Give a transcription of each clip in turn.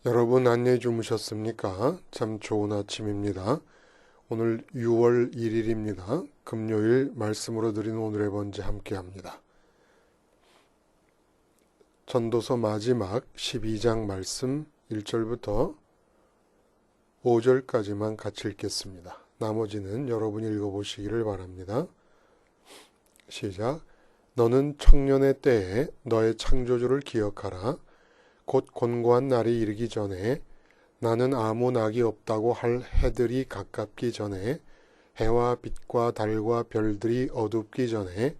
여러분 안녕히 주무셨습니까? 참 좋은 아침입니다. 오늘 6월 1일입니다. 금요일 말씀으로 드리는 오늘의 번제 함께합니다. 전도서 마지막 12장 말씀 1절부터 5절까지만 같이 읽겠습니다. 나머지는 여러분이 읽어보시기를 바랍니다. 시작. 너는 청년의 때에 너의 창조주를 기억하라. 곧 곤고한 날이 이르기 전에 나는 아무 낙이 없다고 할 해들이 가깝기 전에 해와 빛과 달과 별들이 어둡기 전에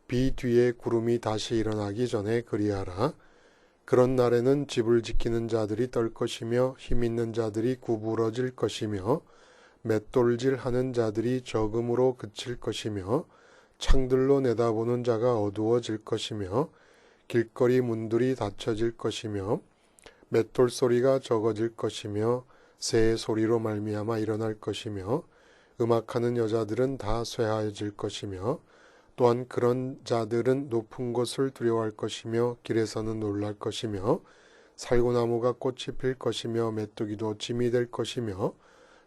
비 뒤에 구름이 다시 일어나기 전에 그리하라. 그런 날에는 집을 지키는 자들이 떨 것이며 힘 있는 자들이 구부러질 것이며 맷돌질하는 자들이 적음으로 그칠 것이며 창들로 내다보는 자가 어두워질 것이며 길거리 문들이 닫혀질 것이며 맷돌 소리가 적어질 것이며 새 소리로 말미암아 일어날 것이며 음악하는 여자들은 다 쇠하여질 것이며 또한 그런 자들은 높은 곳을 두려워할 것이며 길에서는 놀랄 것이며 살구나무가 꽃이 필 것이며 메뚜기도 짐이 될 것이며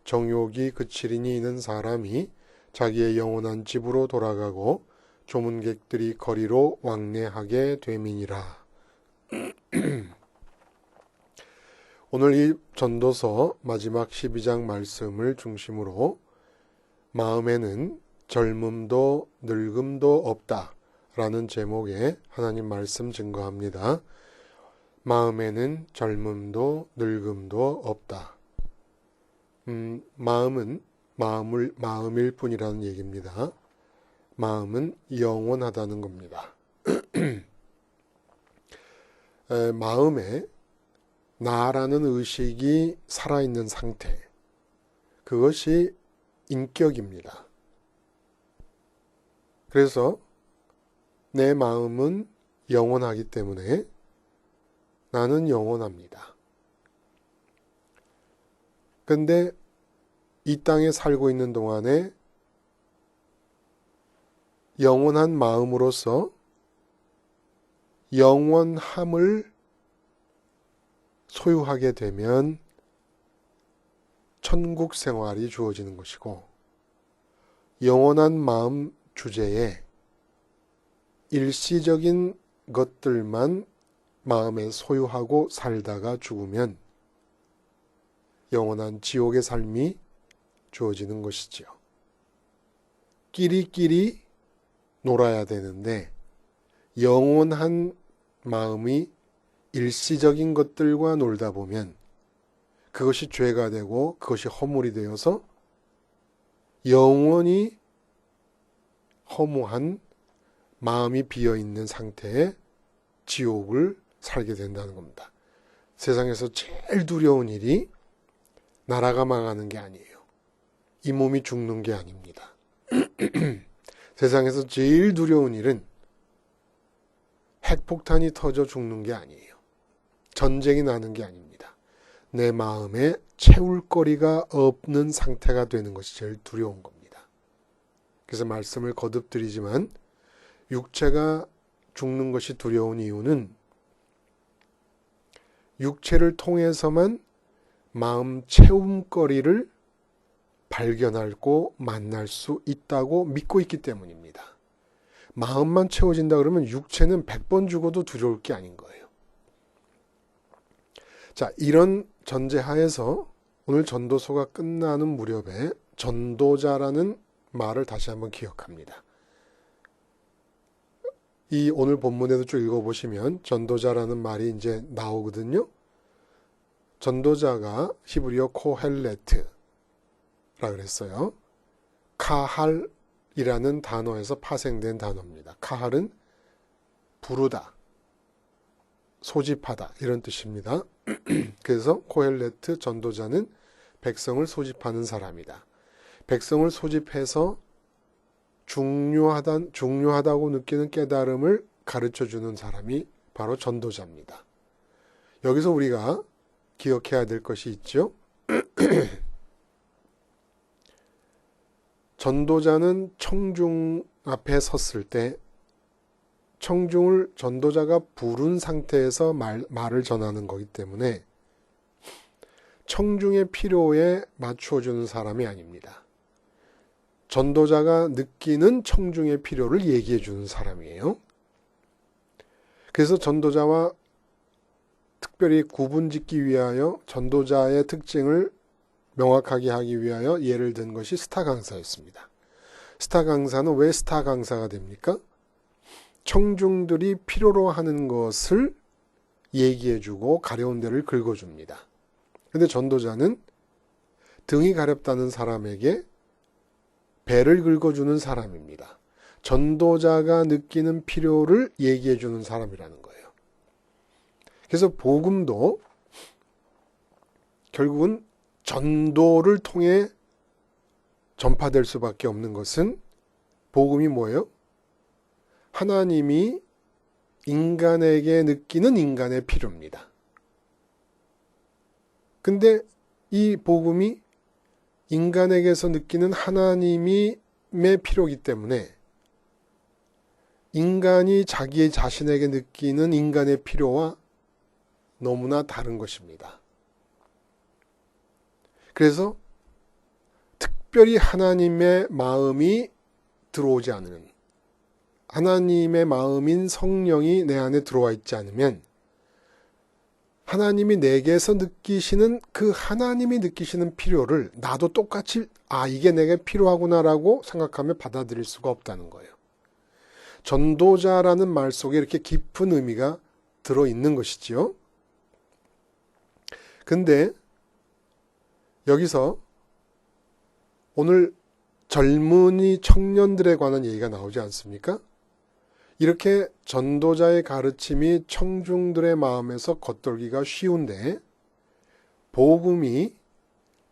정욕이 그치리니 이는 사람이 자기의 영원한 집으로 돌아가고 조문객들이 거리로 왕래하게 됨이니라. 오늘 이 전도서 마지막 12장 말씀을 중심으로 마음에는 젊음도 늙음도 없다 라는 제목의 하나님 말씀 증거합니다. 마음에는 젊음도 늙음도 없다. 마음은 마음일 뿐이라는 얘기입니다. 마음은 영원하다는 겁니다. 마음에 나라는 의식이 살아있는 상태, 그것이 인격입니다. 그래서 내 마음은 영원하기 때문에 나는 영원합니다. 근데 이 땅에 살고 있는 동안에 영원한 마음으로서 영원함을 소유하게 되면 천국 생활이 주어지는 것이고, 영원한 마음 주제에 일시적인 것들만 마음에 소유하고 살다가 죽으면 영원한 지옥의 삶이 주어지는 것이지요. 끼리끼리 놀아야 되는데 영원한 마음이 일시적인 것들과 놀다 보면 그것이 죄가 되고 그것이 허물이 되어서 영원히 허무한 마음이 비어있는 상태의 지옥을 살게 된다는 겁니다. 세상에서 제일 두려운 일이 나라가 망하는 게 아니에요. 이 몸이 죽는 게 아닙니다. 세상에서 제일 두려운 일은 핵폭탄이 터져 죽는 게 아니에요. 전쟁이 나는 게 아닙니다. 내 마음에 채울 거리가 없는 상태가 되는 것이 제일 두려운 겁니다. 그래서 말씀을 거듭 드리지만 육체가 죽는 것이 두려운 이유는 육체를 통해서만 마음 채움거리를 발견하고 만날 수 있다고 믿고 있기 때문입니다. 마음만 채워진다 그러면 육체는 100번 죽어도 두려울 게 아닌 거예요. 자, 이런 전제하에서 오늘 전도서가 끝나는 무렵에 전도자라는 말을 다시 한번 기억합니다. 이 오늘 본문에도 쭉 읽어보시면 전도자라는 말이 이제 나오거든요. 전도자가 히브리어 코헬레트라 그랬어요. 카할이라는 단어에서 파생된 단어입니다. 카할은 부르다, 소집하다 이런 뜻입니다. 그래서 코헬레트 전도자는 백성을 소집하는 사람이다. 백성을 소집해서 중요하다고 느끼는 깨달음을 가르쳐주는 사람이 바로 전도자입니다. 여기서 우리가 기억해야 될 것이 있죠. 전도자는 청중 앞에 섰을 때 청중을 전도자가 부른 상태에서 말을 전하는 거기 때문에 청중의 필요에 맞춰주는 사람이 아닙니다. 전도자가 느끼는 청중의 필요를 얘기해 주는 사람이에요. 그래서 전도자와 특별히 구분짓기 위하여 전도자의 특징을 명확하게 하기 위하여 예를 든 것이 스타 강사였습니다. 스타 강사는 왜 스타 강사가 됩니까? 청중들이 필요로 하는 것을 얘기해주고 가려운 데를 긁어줍니다. 근데 전도자는 등이 가렵다는 사람에게 배를 긁어주는 사람입니다. 전도자가 느끼는 필요를 얘기해주는 사람이라는 거예요. 그래서 복음도 결국은 전도를 통해 전파될 수밖에 없는 것은 복음이 뭐예요? 하나님이 인간에게 느끼는 인간의 필요입니다. 근데 이 복음이 인간에게서 느끼는 하나님의 필요이기 때문에 인간이 자기 자신에게 느끼는 인간의 필요와 너무나 다른 것입니다. 그래서 특별히 하나님의 마음이 들어오지 않으면, 하나님의 마음인 성령이 내 안에 들어와 있지 않으면 하나님이 내게서 느끼시는 그 하나님이 느끼시는 필요를 나도 똑같이 이게 내게 필요하구나라고 생각하며 받아들일 수가 없다는 거예요. 전도자라는 말 속에 이렇게 깊은 의미가 들어있는 것이지요. 근데 여기서 오늘 젊은이 청년들에 관한 얘기가 나오지 않습니까? 이렇게 전도자의 가르침이 청중들의 마음에서 겉돌기가 쉬운데 복음이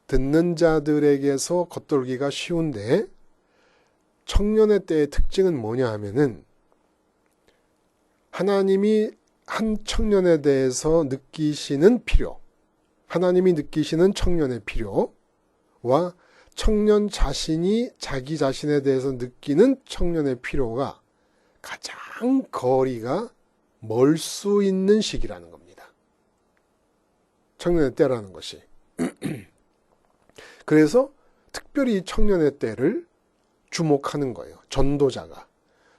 듣는 자들에게서 겉돌기가 쉬운데 청년의 때의 특징은 뭐냐 하면은 하나님이 한 청년에 대해서 느끼시는 필요, 하나님이 느끼시는 청년의 필요와 청년 자신이 자기 자신에 대해서 느끼는 청년의 필요가 가장 거리가 멀 수 있는 시기라는 겁니다. 청년의 때라는 것이. 그래서 특별히 청년의 때를 주목하는 거예요. 전도자가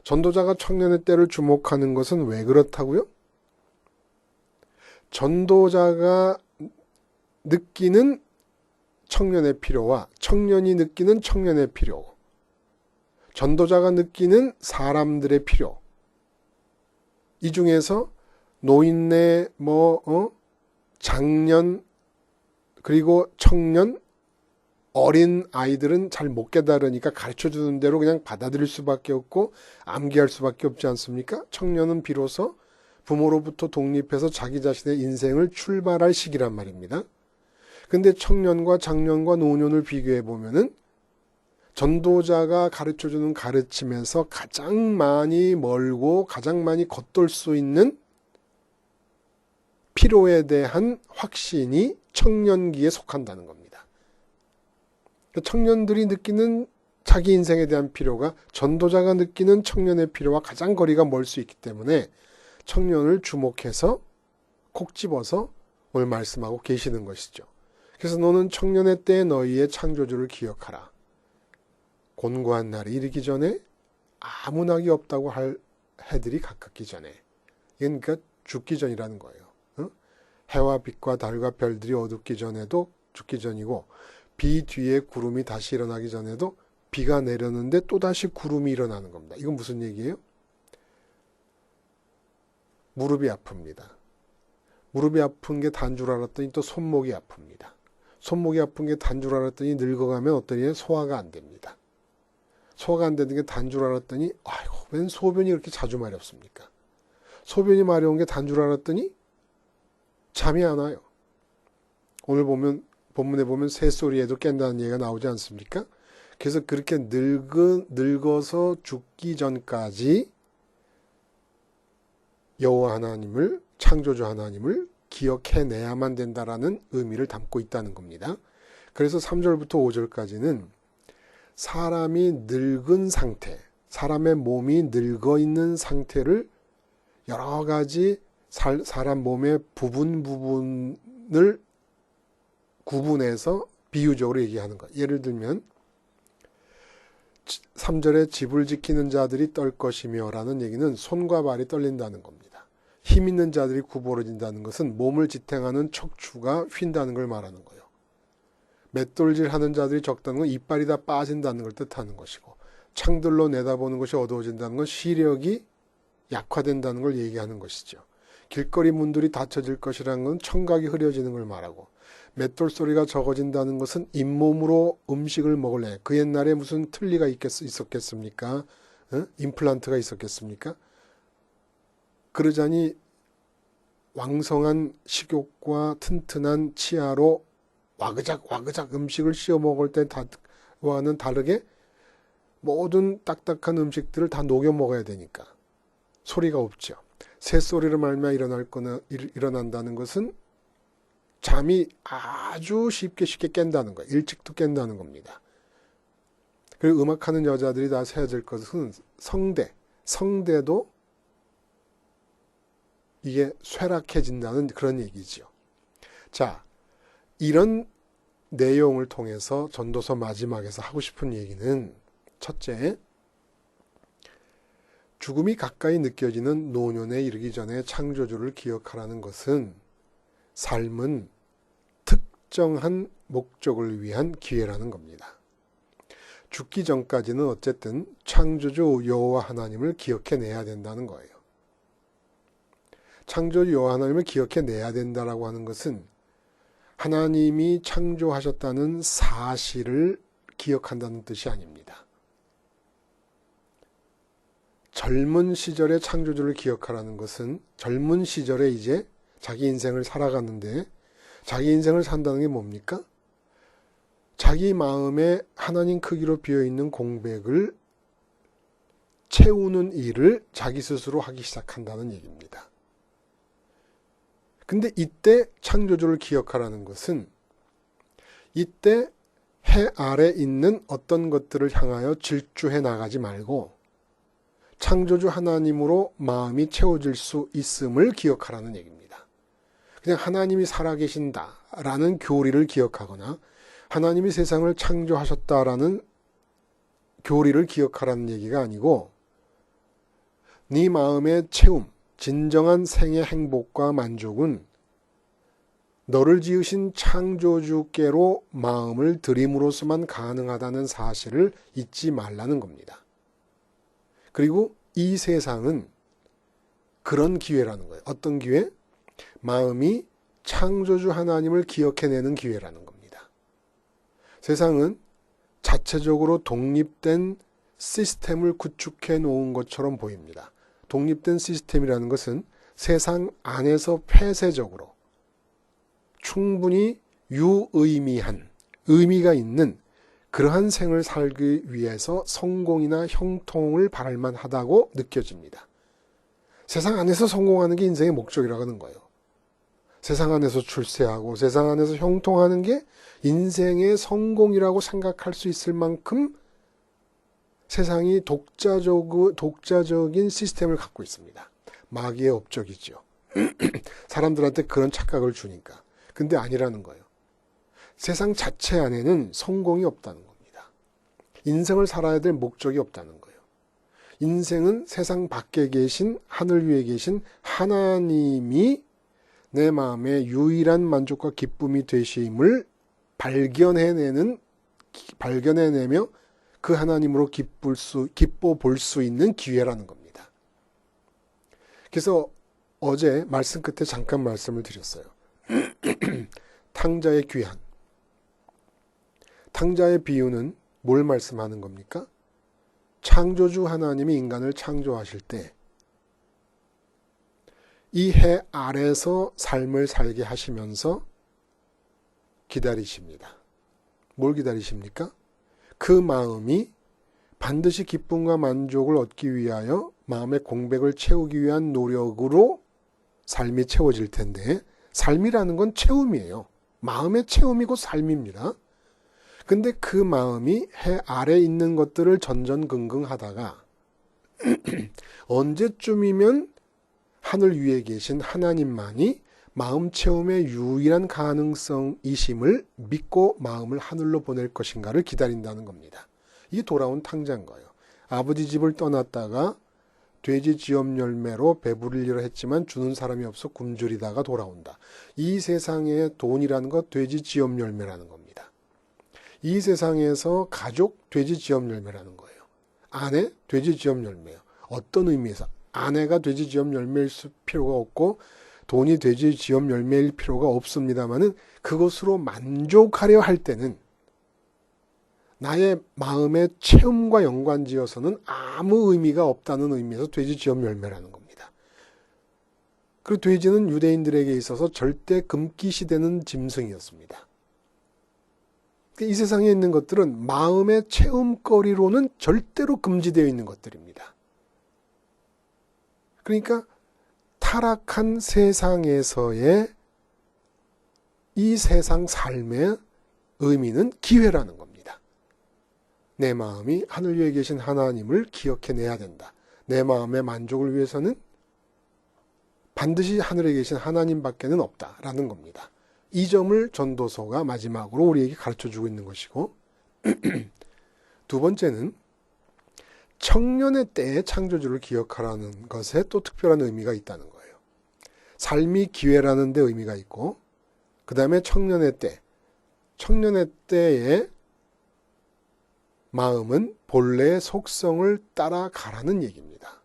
청년의 때를 주목하는 것은 왜 그렇다고요? 전도자가 느끼는 청년의 필요와 청년이 느끼는 청년의 필요, 전도자가 느끼는 사람들의 필요, 이 중에서 노인네, 장년, 그리고 청년, 어린 아이들은 잘 못 깨달으니까 가르쳐주는 대로 그냥 받아들일 수밖에 없고 암기할 수밖에 없지 않습니까? 청년은 비로소 부모로부터 독립해서 자기 자신의 인생을 출발할 시기란 말입니다. 근데 청년과 장년과 노년을 비교해 보면은 전도자가 가르쳐주는 가르침에서 가장 많이 멀고 가장 많이 겉돌 수 있는 필요에 대한 확신이 청년기에 속한다는 겁니다. 청년들이 느끼는 자기 인생에 대한 필요가 전도자가 느끼는 청년의 필요와 가장 거리가 멀 수 있기 때문에 청년을 주목해서 콕 집어서 오늘 말씀하고 계시는 것이죠. 그래서 너는 청년의 때에 너희의 창조주를 기억하라. 곤고한 날이 이르기 전에 아무 낙이 없다고 할 해들이 가깝기 전에. 이건 그러니까 죽기 전이라는 거예요. 해와 빛과 달과 별들이 어둡기 전에도 죽기 전이고 비 뒤에 구름이 다시 일어나기 전에도 비가 내렸는데 또다시 구름이 일어나는 겁니다. 이건 무슨 얘기예요? 무릎이 아픕니다. 무릎이 아픈 게 단 줄 알았더니 또 손목이 아픕니다. 손목이 아픈 게 단 줄 알았더니 늙어가면 어떠니 소화가 안 됩니다. 소화가 안 되는 게 단 줄 알았더니 아이고 웬 소변이 그렇게 자주 마렵습니까? 소변이 마려운 게 단 줄 알았더니 잠이 안 와요. 오늘 보면 본문에 보면 새소리에도 깬다는 얘기가 나오지 않습니까? 그래서 그렇게 늙어서 죽기 전까지 여호와 하나님을, 창조주 하나님을 기억해내야만 된다라는 의미를 담고 있다는 겁니다. 그래서 3절부터 5절까지는 사람이 늙은 상태, 사람의 몸이 늙어 있는 상태를 여러 가지 사람 몸의 부분을 구분해서 비유적으로 얘기하는 거예요. 예를 들면 3절에 집을 지키는 자들이 떨 것이며 라는 얘기는 손과 발이 떨린다는 겁니다. 힘 있는 자들이 구부러진다는 것은 몸을 지탱하는 척추가 휜다는 걸 말하는 거예요. 맷돌질하는 자들이 적다는 건 이빨이 다 빠진다는 걸 뜻하는 것이고, 창들로 내다보는 것이 어두워진다는 건 시력이 약화된다는 걸 얘기하는 것이죠. 길거리 문들이 닫혀질 것이라는 건 청각이 흐려지는 걸 말하고, 맷돌 소리가 적어진다는 것은 잇몸으로 음식을 먹을래. 그 옛날에 무슨 틀니가 있었겠습니까? 임플란트가 있었겠습니까? 그러자니 왕성한 식욕과 튼튼한 치아로 와그작 음식을 씌워 먹을 때와는 다르게 모든 딱딱한 음식들을 다 녹여 먹어야 되니까 소리가 없죠. 새소리로 말미암아 일어난다는 것은 잠이 아주 쉽게 깬다는 거예요. 일찍도 깬다는 겁니다. 그리고 음악하는 여자들이 다 세야 될 것은 성대도 이게 쇠락해진다는 그런 얘기죠. 자, 이런 내용을 통해서 전도서 마지막에서 하고 싶은 얘기는, 첫째, 죽음이 가까이 느껴지는 노년에 이르기 전에 창조주를 기억하라는 것은 삶은 특정한 목적을 위한 기회라는 겁니다. 죽기 전까지는 어쨌든 창조주 여호와 하나님을 기억해내야 된다는 거예요. 창조주 여호와 하나님을 기억해내야 된다라고 하는 것은 하나님이 창조하셨다는 사실을 기억한다는 뜻이 아닙니다. 젊은 시절의 창조주를 기억하라는 것은 젊은 시절에 이제 자기 인생을 살아가는데, 자기 인생을 산다는 게 뭡니까? 자기 마음에 하나님 크기로 비어있는 공백을 채우는 일을 자기 스스로 하기 시작한다는 얘기입니다. 근데 이때 창조주를 기억하라는 것은 이때 해 아래 있는 어떤 것들을 향하여 질주해 나가지 말고 창조주 하나님으로 마음이 채워질 수 있음을 기억하라는 얘기입니다. 그냥 하나님이 살아계신다라는 교리를 기억하거나 하나님이 세상을 창조하셨다라는 교리를 기억하라는 얘기가 아니고, 네 마음의 채움, 진정한 생의 행복과 만족은 너를 지으신 창조주께로 마음을 들임으로써만 가능하다는 사실을 잊지 말라는 겁니다. 그리고 이 세상은 그런 기회라는 거예요. 어떤 기회? 마음이 창조주 하나님을 기억해내는 기회라는 겁니다. 세상은 자체적으로 독립된 시스템을 구축해 놓은 것처럼 보입니다. 독립된 시스템이라는 것은 세상 안에서 폐쇄적으로 충분히 유의미한, 의미가 있는 그러한 생을 살기 위해서 성공이나 형통을 바랄 만하다고 느껴집니다. 세상 안에서 성공하는 게 인생의 목적이라는 거예요. 세상 안에서 출세하고 세상 안에서 형통하는 게 인생의 성공이라고 생각할 수 있을 만큼 세상이 독자적인 시스템을 갖고 있습니다. 마귀의 업적이죠. 사람들한테 그런 착각을 주니까. 근데 아니라는 거예요. 세상 자체 안에는 성공이 없다는 겁니다. 인생을 살아야 될 목적이 없다는 거예요. 인생은 세상 밖에 계신, 하늘 위에 계신 하나님이 내 마음의 유일한 만족과 기쁨이 되심을 발견해내며 그 하나님으로 기뻐 볼 수 있는 기회라는 겁니다. 그래서 어제 말씀 끝에 잠깐 말씀을 드렸어요. 탕자의 귀한. 탕자의 비유는 뭘 말씀하는 겁니까? 창조주 하나님이 인간을 창조하실 때 이 해 아래서 삶을 살게 하시면서 기다리십니다. 뭘 기다리십니까? 그 마음이 반드시 기쁨과 만족을 얻기 위하여 마음의 공백을 채우기 위한 노력으로 삶이 채워질 텐데, 삶이라는 건 채움이에요. 마음의 채움이고 삶입니다. 근데 그 마음이 해 아래 있는 것들을 전전긍긍 하다가 언제쯤이면 하늘 위에 계신 하나님만이 마음 체험의 유일한 가능성이심을 믿고 마음을 하늘로 보낼 것인가를 기다린다는 겁니다. 이게 돌아온 탕자인 거예요. 아버지 집을 떠났다가 돼지 지엄 열매로 배부르리라 했지만 주는 사람이 없어 굶주리다가 돌아온다. 이 세상에 돈이라는 것 돼지 지엄 열매라는 겁니다. 이 세상에서 가족 돼지 지엄 열매라는 거예요. 아내 돼지 지엄 열매예요. 어떤 의미에서 아내가 돼지 지엄 열매일 필요가 없고 돈이 돼지 지엄 열매일 필요가 없습니다만은 그것으로 만족하려 할 때는 나의 마음의 체험과 연관지어서는 아무 의미가 없다는 의미에서 돼지 지엄 열매라는 겁니다. 그리고 돼지는 유대인들에게 있어서 절대 금기시되는 짐승이었습니다. 이 세상에 있는 것들은 마음의 체험거리로는 절대로 금지되어 있는 것들입니다. 그러니까 타락한 세상에서의 이 세상 삶의 의미는 기회라는 겁니다. 내 마음이 하늘 위에 계신 하나님을 기억해내야 된다. 내 마음의 만족을 위해서는 반드시 하늘에 계신 하나님밖에는 없다라는 겁니다. 이 점을 전도서가 마지막으로 우리에게 가르쳐주고 있는 것이고 두 번째는 청년의 때의 창조주를 기억하라는 것에 또 특별한 의미가 있다는 거예요. 삶이 기회라는 데 의미가 있고 그 다음에 청년의 때의 마음은 본래의 속성을 따라가라는 얘기입니다.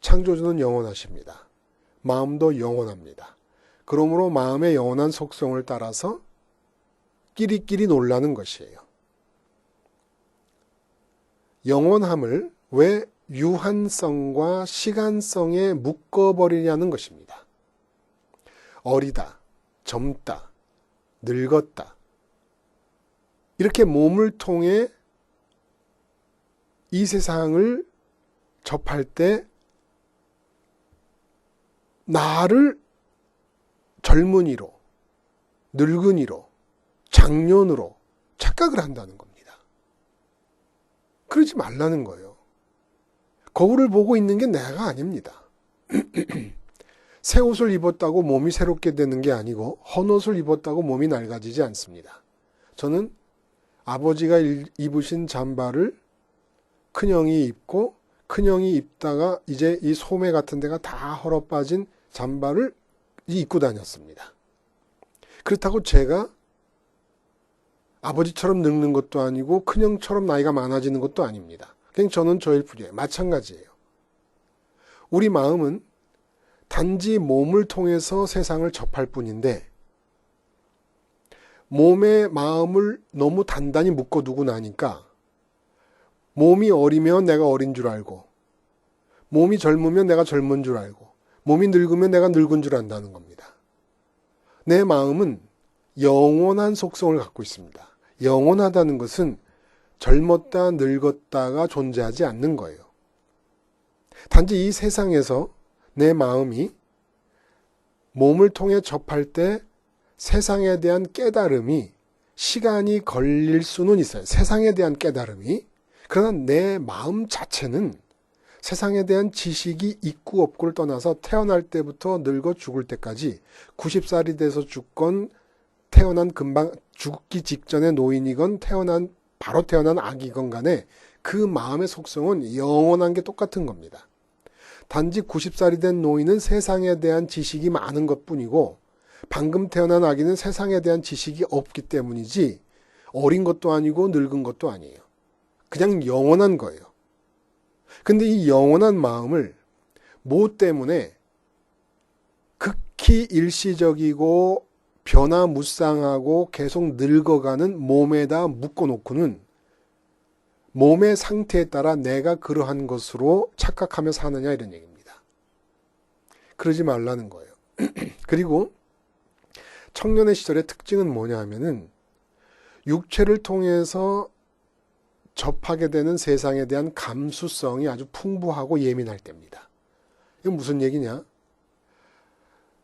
창조주는 영원하십니다. 마음도 영원합니다. 그러므로 마음의 영원한 속성을 따라서 끼리끼리 놀라는 것이에요. 영원함을 왜 유한성과 시간성에 묶어버리냐는 것입니다. 어리다, 젊다, 늙었다. 이렇게 몸을 통해 이 세상을 접할 때 나를 젊은이로, 늙은이로, 장년으로 착각을 한다는 겁니다. 그러지 말라는 거예요. 거울을 보고 있는 게 내가 아닙니다. 새 옷을 입었다고 몸이 새롭게 되는 게 아니고 헌옷을 입었다고 몸이 낡아지지 않습니다. 저는 아버지가 입으신 잠바를 큰형이 입고 큰형이 입다가 이제 이 소매 같은 데가 다 헐어빠진 잠바를 입고 다녔습니다. 그렇다고 제가 아버지처럼 늙는 것도 아니고 큰형처럼 나이가 많아지는 것도 아닙니다. 그냥 저는 저일 뿐이에요. 마찬가지예요. 우리 마음은 단지 몸을 통해서 세상을 접할 뿐인데 몸에 마음을 너무 단단히 묶어두고 나니까 몸이 어리면 내가 어린 줄 알고 몸이 젊으면 내가 젊은 줄 알고 몸이 늙으면 내가 늙은 줄 안다는 겁니다. 내 마음은 영원한 속성을 갖고 있습니다. 영원하다는 것은 젊었다 늙었다가 존재하지 않는 거예요. 단지 이 세상에서 내 마음이 몸을 통해 접할 때 세상에 대한 깨달음이 시간이 걸릴 수는 있어요. 세상에 대한 깨달음이. 그러나 내 마음 자체는 세상에 대한 지식이 있고 없고를 떠나서 태어날 때부터 늙어 죽을 때까지 90살이 돼서 죽건 태어난 금방 죽기 직전의 노인이건 바로 태어난 아기건 간에 그 마음의 속성은 영원한 게 똑같은 겁니다. 단지 90살이 된 노인은 세상에 대한 지식이 많은 것뿐이고 방금 태어난 아기는 세상에 대한 지식이 없기 때문이지 어린 것도 아니고 늙은 것도 아니에요. 그냥 영원한 거예요. 근데 이 영원한 마음을 뭐 때문에 극히 일시적이고 변화무쌍하고 계속 늙어가는 몸에다 묶어놓고는 몸의 상태에 따라 내가 그러한 것으로 착각하며 사느냐 이런 얘기입니다. 그러지 말라는 거예요. 그리고 청년의 시절의 특징은 뭐냐 하면은 육체를 통해서 접하게 되는 세상에 대한 감수성이 아주 풍부하고 예민할 때입니다. 이건 무슨 얘기냐?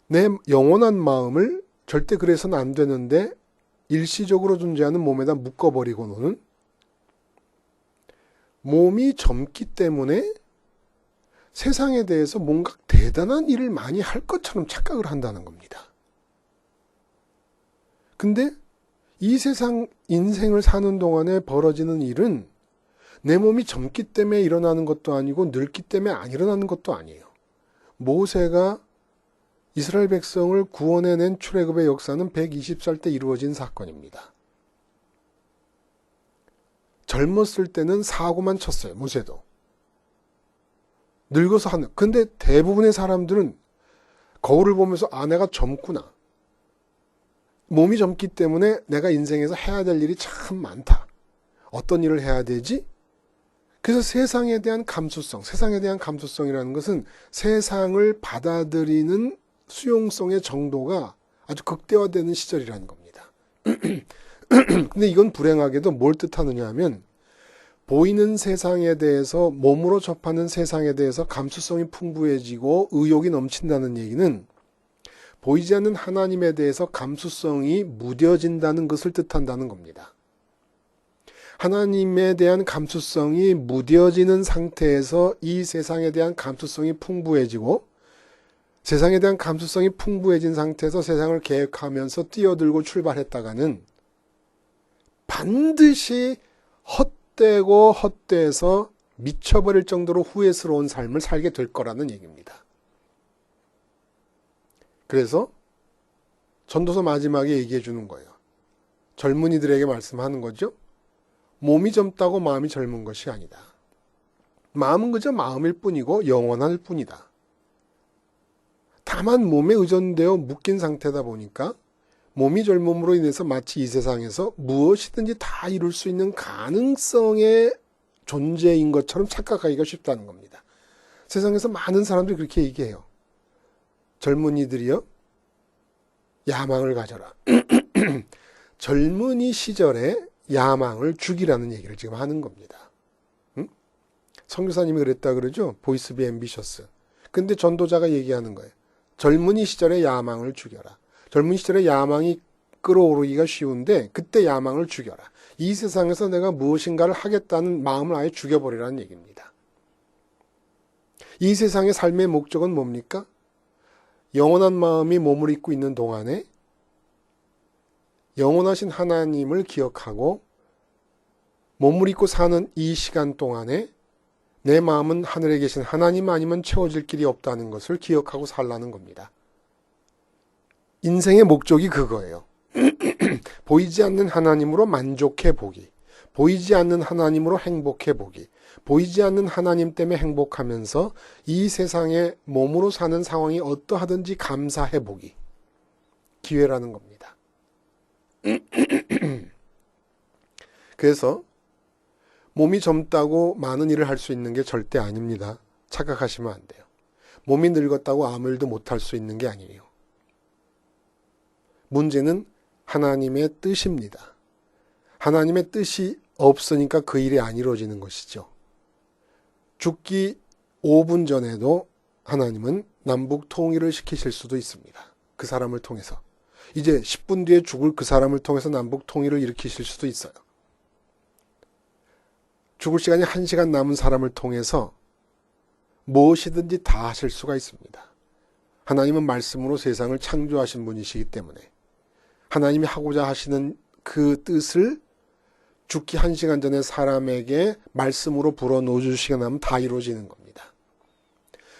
내 영원한 마음을 절대 그래서는 안 되는데 일시적으로 존재하는 몸에다 묶어버리고는 몸이 젊기 때문에 세상에 대해서 뭔가 대단한 일을 많이 할 것처럼 착각을 한다는 겁니다. 근데 이 세상 인생을 사는 동안에 벌어지는 일은 내 몸이 젊기 때문에 일어나는 것도 아니고 늙기 때문에 안 일어나는 것도 아니에요. 모세가 이스라엘 백성을 구원해낸 출애굽의 역사는 120살 때 이루어진 사건입니다. 젊었을 때는 사고만 쳤어요. 모세도. 늙어서 하는. 근데 대부분의 사람들은 거울을 보면서 내가 젊구나. 몸이 젊기 때문에 내가 인생에서 해야 될 일이 참 많다. 어떤 일을 해야 되지? 그래서 세상에 대한 감수성이라는 것은 세상을 받아들이는 수용성의 정도가 아주 극대화되는 시절이라는 겁니다. 근데 이건 불행하게도 뭘 뜻하느냐 하면 보이는 세상에 대해서 몸으로 접하는 세상에 대해서 감수성이 풍부해지고 의욕이 넘친다는 얘기는 보이지 않는 하나님에 대해서 감수성이 무뎌진다는 것을 뜻한다는 겁니다. 하나님에 대한 감수성이 무뎌지는 상태에서 이 세상에 대한 감수성이 풍부해지고 세상에 대한 감수성이 풍부해진 상태에서 세상을 계획하면서 뛰어들고 출발했다가는 반드시 헛되고 헛돼서 미쳐버릴 정도로 후회스러운 삶을 살게 될 거라는 얘기입니다. 그래서 전도서 마지막에 얘기해 주는 거예요. 젊은이들에게 말씀하는 거죠. 몸이 젊다고 마음이 젊은 것이 아니다. 마음은 그저 마음일 뿐이고 영원할 뿐이다. 다만 몸에 의존되어 묶인 상태다 보니까 몸이 젊음으로 인해서 마치 이 세상에서 무엇이든지 다 이룰 수 있는 가능성의 존재인 것처럼 착각하기가 쉽다는 겁니다. 세상에서 많은 사람들이 그렇게 얘기해요. 젊은이들이요, 야망을 가져라. 젊은이 시절에 야망을 죽이라는 얘기를 지금 하는 겁니다. 응? 선교사님이 그랬다 그러죠. 보이스 비 앰비셔스. 근데 전도자가 얘기하는 거예요. 젊은이 시절에 야망을 죽여라. 젊은 시절에 야망이 끌어오르기가 쉬운데 그때 야망을 죽여라. 이 세상에서 내가 무엇인가를 하겠다는 마음을 아예 죽여버리라는 얘기입니다. 이 세상의 삶의 목적은 뭡니까? 영원한 마음이 몸을 입고 있는 동안에 영원하신 하나님을 기억하고 몸을 입고 사는 이 시간 동안에 내 마음은 하늘에 계신 하나님 아니면 채워질 길이 없다는 것을 기억하고 살라는 겁니다. 인생의 목적이 그거예요. 보이지 않는 하나님으로 만족해 보기, 보이지 않는 하나님으로 행복해 보기, 보이지 않는 하나님 때문에 행복하면서 이 세상에 몸으로 사는 상황이 어떠하든지 감사해 보기. 기회라는 겁니다. 그래서 몸이 젊다고 많은 일을 할 수 있는 게 절대 아닙니다. 착각하시면 안 돼요. 몸이 늙었다고 아무 일도 못할 수 있는 게 아니에요. 문제는 하나님의 뜻입니다. 하나님의 뜻이 없으니까 그 일이 안 이루어지는 것이죠. 죽기 5분 전에도 하나님은 남북 통일을 시키실 수도 있습니다. 그 사람을 통해서. 이제 10분 뒤에 죽을 그 사람을 통해서 남북 통일을 일으키실 수도 있어요. 죽을 시간이 1시간 남은 사람을 통해서 무엇이든지 다 하실 수가 있습니다. 하나님은 말씀으로 세상을 창조하신 분이시기 때문에 하나님이 하고자 하시는 그 뜻을 죽기 1시간 전에 사람에게 말씀으로 불어넣어 주시기만 하면 다 이루어지는 겁니다.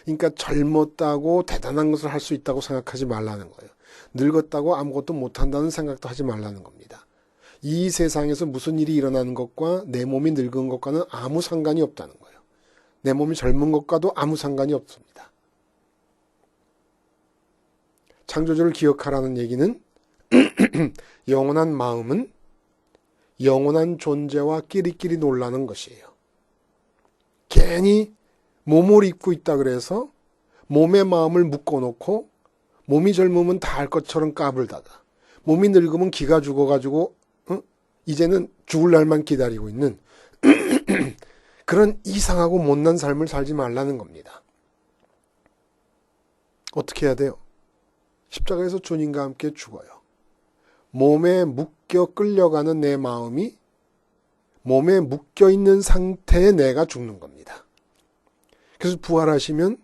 그러니까 젊었다고 대단한 것을 할 수 있다고 생각하지 말라는 거예요. 늙었다고 아무것도 못한다는 생각도 하지 말라는 겁니다. 이 세상에서 무슨 일이 일어나는 것과 내 몸이 늙은 것과는 아무 상관이 없다는 거예요. 내 몸이 젊은 것과도 아무 상관이 없습니다. 창조주를 기억하라는 얘기는 영원한 마음은 영원한 존재와 끼리끼리 놀라는 것이에요. 괜히 몸을 입고 있다 그래서 몸의 마음을 묶어놓고 몸이 젊으면 다 할 것처럼 까불다가 몸이 늙으면 기가 죽어가지고 이제는 죽을 날만 기다리고 있는 그런 이상하고 못난 삶을 살지 말라는 겁니다. 어떻게 해야 돼요? 십자가에서 주님과 함께 죽어요. 몸에 묶여 끌려가는 내 마음이 몸에 묶여있는 상태에 내가 죽는 겁니다. 그래서 부활하시면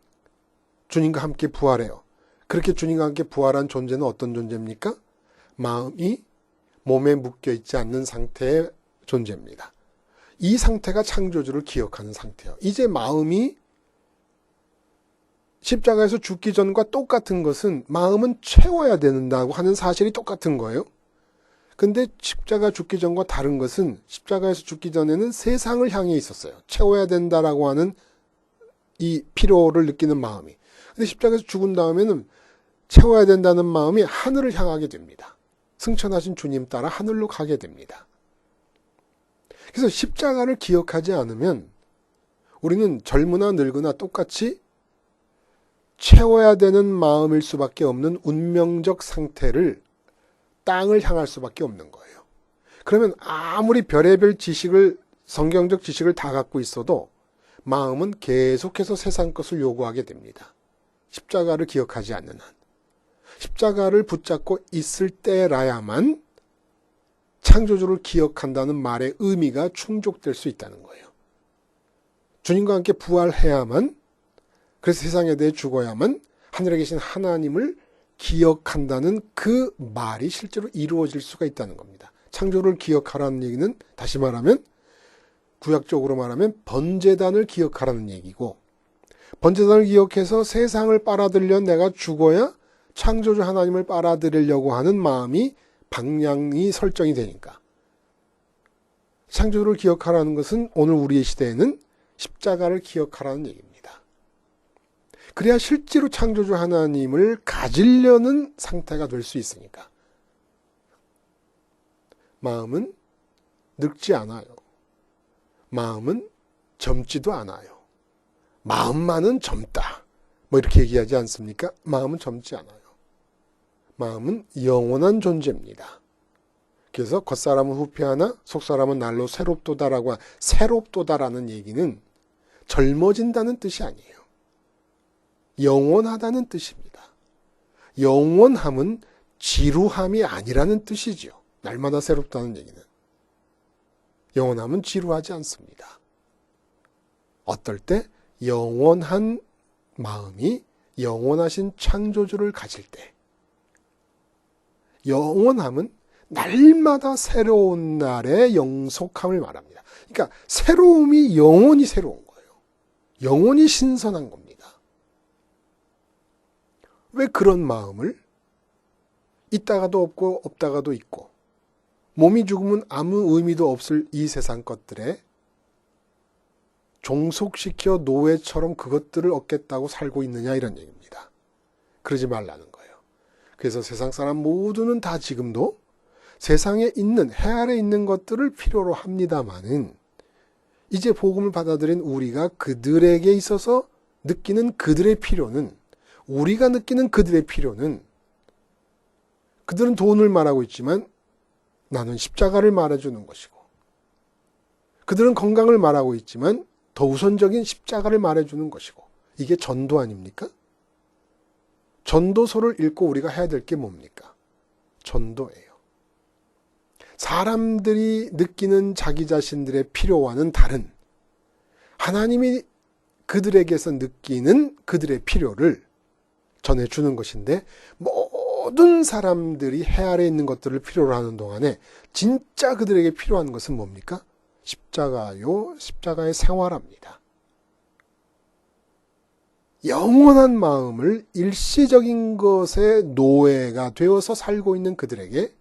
주님과 함께 부활해요. 그렇게 주님과 함께 부활한 존재는 어떤 존재입니까? 마음이 몸에 묶여있지 않는 상태의 존재입니다. 이 상태가 창조주를 기억하는 상태예요. 이제 마음이 십자가에서 죽기 전과 똑같은 것은 마음은 채워야 된다고 하는 사실이 똑같은 거예요. 근데 십자가 죽기 전과 다른 것은 십자가에서 죽기 전에는 세상을 향해 있었어요. 채워야 된다라고 하는 이 필요를 느끼는 마음이. 근데 십자가에서 죽은 다음에는 채워야 된다는 마음이 하늘을 향하게 됩니다. 승천하신 주님 따라 하늘로 가게 됩니다. 그래서 십자가를 기억하지 않으면 우리는 젊으나 늙으나 똑같이 채워야 되는 마음일 수밖에 없는 운명적 상태를 땅을 향할 수밖에 없는 거예요. 그러면 아무리 별의별 지식을, 성경적 지식을 다 갖고 있어도 마음은 계속해서 세상 것을 요구하게 됩니다. 십자가를 기억하지 않는 한. 십자가를 붙잡고 있을 때라야만 창조주를 기억한다는 말의 의미가 충족될 수 있다는 거예요. 주님과 함께 부활해야만, 그래서 세상에 대해 죽어야만 하늘에 계신 하나님을 기억한다는 그 말이 실제로 이루어질 수가 있다는 겁니다. 창조를 기억하라는 얘기는 다시 말하면 구약적으로 말하면 번제단을 기억하라는 얘기고, 번제단을 기억해서 세상을 빨아들여 내가 죽어야 창조주 하나님을 빨아들이려고 하는 마음이 방향이 설정이 되니까, 창조를 기억하라는 것은 오늘 우리의 시대에는 십자가를 기억하라는 얘기입니다. 그래야 실제로 창조주 하나님을 가지려는 상태가 될 수 있으니까. 마음은 늙지 않아요. 마음은 젊지도 않아요. 마음만은 젊다, 뭐 이렇게 얘기하지 않습니까? 마음은 젊지 않아요. 마음은 영원한 존재입니다. 그래서 겉사람은 후패하나 속사람은 날로 새롭도다라고, 새롭도다라는 얘기는 젊어진다는 뜻이 아니에요. 영원하다는 뜻입니다. 영원함은 지루함이 아니라는 뜻이죠. 날마다 새롭다는 얘기는. 영원함은 지루하지 않습니다. 어떨 때? 영원한 마음이 영원하신 창조주를 가질 때. 영원함은 날마다 새로운 날의 영속함을 말합니다. 그러니까 새로움이 영원히 새로운 거예요. 영원히 신선한 겁니다. 왜 그런 마음을 있다가도 없고 없다가도 있고 몸이 죽으면 아무 의미도 없을 이 세상 것들에 종속시켜 노예처럼 그것들을 얻겠다고 살고 있느냐, 이런 얘기입니다. 그러지 말라는 거예요. 그래서 세상 사람 모두는 다 지금도 세상에 있는, 해 아래 있는 것들을 필요로 합니다마는 이제 복음을 받아들인 우리가 그들에게 있어서 느끼는 그들의 필요는, 우리가 느끼는 그들의 필요는, 그들은 돈을 말하고 있지만 나는 십자가를 말해주는 것이고, 그들은 건강을 말하고 있지만 더 우선적인 십자가를 말해주는 것이고, 이게 전도 아닙니까? 전도서를 읽고 우리가 해야 될 게 뭡니까? 전도예요. 사람들이 느끼는 자기 자신들의 필요와는 다른, 하나님이 그들에게서 느끼는 그들의 필요를 전해주는 것인데, 모든 사람들이 해 아래 있는 것들을 필요로 하는 동안에 진짜 그들에게 필요한 것은 뭡니까? 십자가요, 십자가의 생활합니다. 영원한 마음을 일시적인 것에 노예가 되어서 살고 있는 그들에게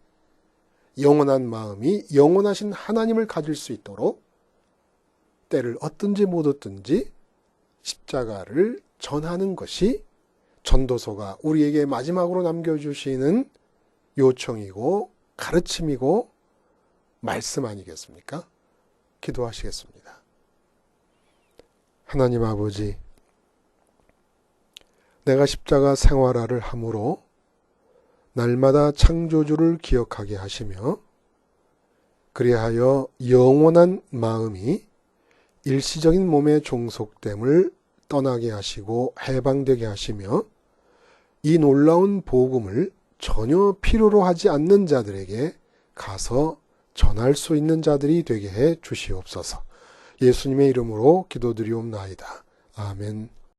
영원한 마음이 영원하신 하나님을 가질 수 있도록 때를 얻든지 못 얻든지 십자가를 전하는 것이 전도서가 우리에게 마지막으로 남겨주시는 요청이고 가르침이고 말씀 아니겠습니까? 기도하시겠습니다. 하나님 아버지, 내가 십자가 생활화를 함으로 날마다 창조주를 기억하게 하시며, 그리하여 영원한 마음이 일시적인 몸의 종속됨을 떠나게 하시고 해방되게 하시며, 이 놀라운 복음을 전혀 필요로 하지 않는 자들에게 가서 전할 수 있는 자들이 되게 해 주시옵소서. 예수님의 이름으로 기도드리옵나이다. 아멘.